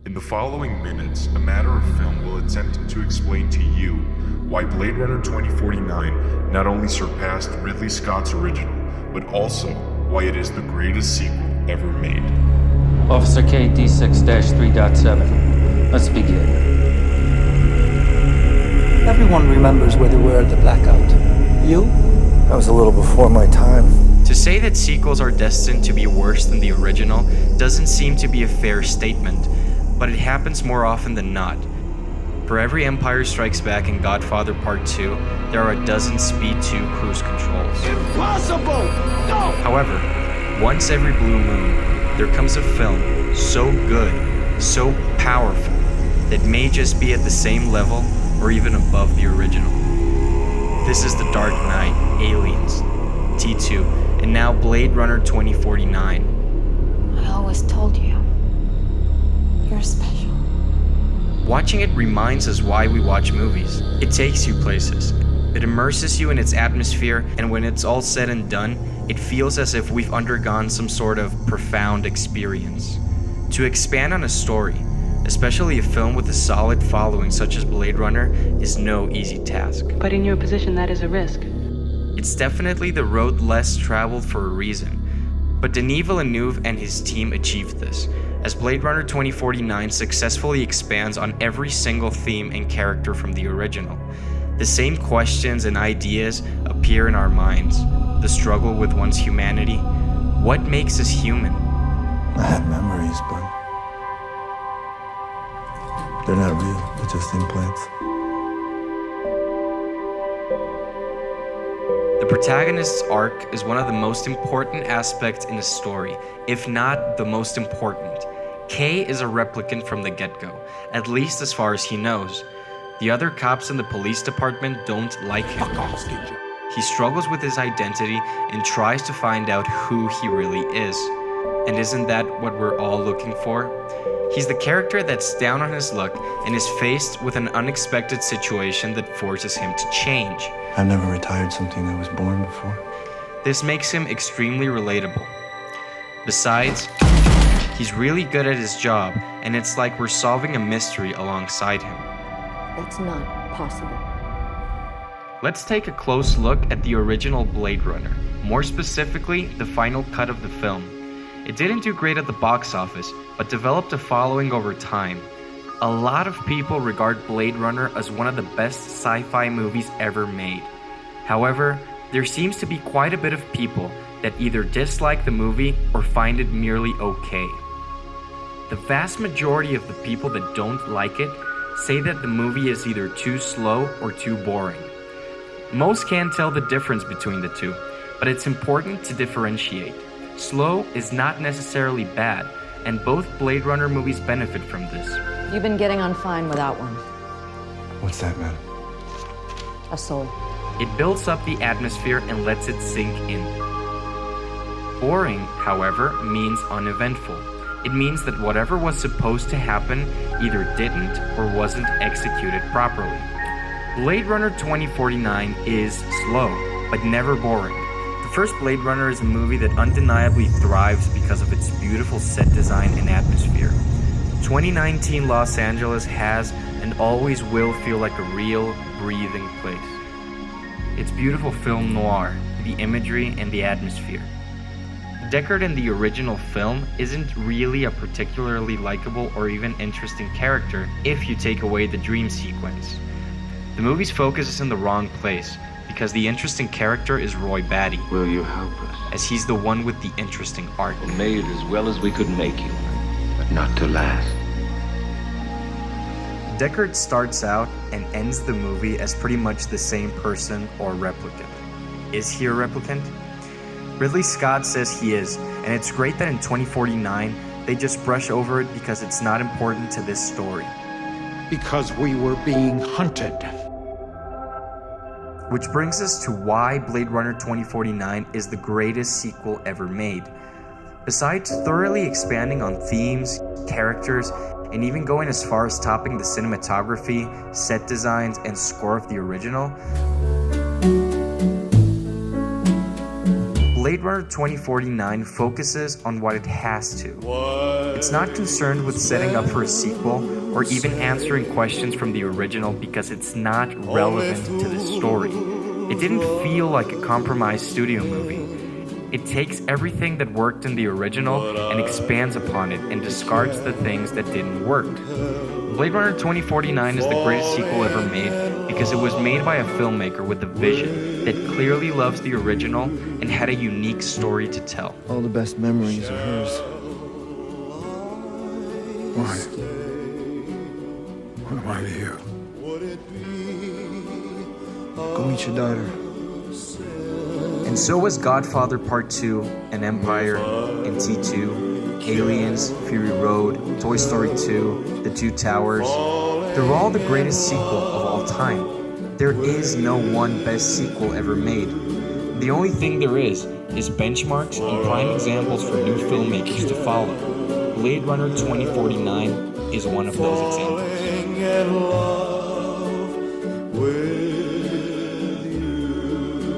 In the following minutes, A Matter of Film will attempt to explain to you why Blade Runner 2049 not only surpassed Ridley Scott's original, but also why it is the greatest sequel ever made. Officer K, D6-3.7. Let's begin. Everyone remembers where they were at the blackout. You? That was a little before my time. To say that sequels are destined to be worse than the original doesn't seem to be a fair statement, but it happens more often than not. For every Empire Strikes Back and Godfather Part 2, there are a dozen Speed 2 cruise controls. Impossible! No! However, once every blue moon, there comes a film so good, so powerful, that may just be at the same level or even above the original. This is The Dark Knight, Aliens, T2, and now Blade Runner 2049. I always told you, you're special. Watching it reminds us why we watch movies. It takes you places. It immerses you in its atmosphere, and when it's all said and done, it feels as if we've undergone some sort of profound experience. To expand on a story, especially a film with a solid following such as Blade Runner, is no easy task. But in your position, that is a risk. It's definitely the road less traveled for a reason. But Denis Villeneuve and his team achieved this, as Blade Runner 2049 successfully expands on every single theme and character from the original. The same questions and ideas appear in our minds. The struggle with one's humanity. What makes us human? I had memories, but they're not real. They're just implants. The protagonist's arc is one of the most important aspects in a story, if not the most important. K is a replicant from the get-go, at least as far as he knows. The other cops in the police department don't like him. He struggles with his identity and tries to find out who he really is. And isn't that what we're all looking for? He's the character that's down on his luck and is faced with an unexpected situation that forces him to change. I've never retired something that was born before. This makes him extremely relatable. Besides, he's really good at his job, and it's like we're solving a mystery alongside him. That's not possible. Let's take a close look at the original Blade Runner, more specifically, the final cut of the film. It didn't do great at the box office, but developed a following over time. A lot of people regard Blade Runner as one of the best sci-fi movies ever made. However, there seems to be quite a bit of people that either dislike the movie or find it merely okay. The vast majority of the people that don't like it say that the movie is either too slow or too boring. Most can't tell the difference between the two, but it's important to differentiate. Slow is not necessarily bad, and both Blade Runner movies benefit from this. You've been getting on fine without one. What's that, man? A soul. It builds up the atmosphere and lets it sink in. Boring, however, means uneventful. It means that whatever was supposed to happen either didn't or wasn't executed properly. Blade Runner 2049 is slow, but never boring. The first Blade Runner is a movie that undeniably thrives because of its beautiful set design and atmosphere. 2019 Los Angeles has and always will feel like a real, breathing place. It's beautiful film noir, the imagery and the atmosphere. Deckard in the original film isn't really a particularly likable or even interesting character if you take away the dream sequence. The movie's focus is in the wrong place, because the interesting character is Roy Batty, Will you help us? as he's the one with the interesting arc. We made it as well as we could make you, but not to last. Deckard starts out and ends the movie as pretty much the same person or replicant. Is he a replicant? Ridley Scott says he is, and it's great that in 2049 they just brush over it because it's not important to this story. Because we were being hunted. Which brings us to why Blade Runner 2049 is the greatest sequel ever made. Besides thoroughly expanding on themes, characters, and even going as far as topping the cinematography, set designs, and score of the original, Blade Runner 2049 focuses on what it has to. It's not concerned with setting up for a sequel or even answering questions from the original because it's not relevant to the story. It didn't feel like a compromised studio movie. It takes everything that worked in the original and expands upon it and discards the things that didn't work. Blade Runner 2049 is the greatest sequel ever made because it was made by a filmmaker with a vision that clearly loves the original and had a unique story to tell. All the best memories are hers. Why? What am I to you? Go meet your daughter. And so was Godfather Part 2, and Empire, and T2, Aliens, Fury Road, Toy Story 2, The Two Towers. They're all the greatest sequel of all time. There is no one best sequel ever made. The only thing there is benchmarks and prime examples for new filmmakers to follow. Blade Runner 2049 is one of those examples.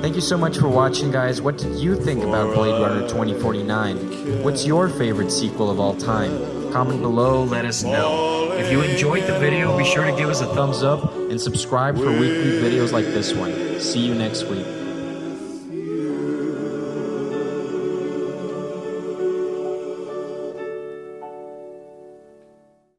Thank you so much for watching, guys. What did you think about Blade Runner 2049? What's your favorite sequel of all time? Comment below, let us know. If you enjoyed the video, be sure to give us a thumbs up and subscribe for weekly videos like this one. See you next week.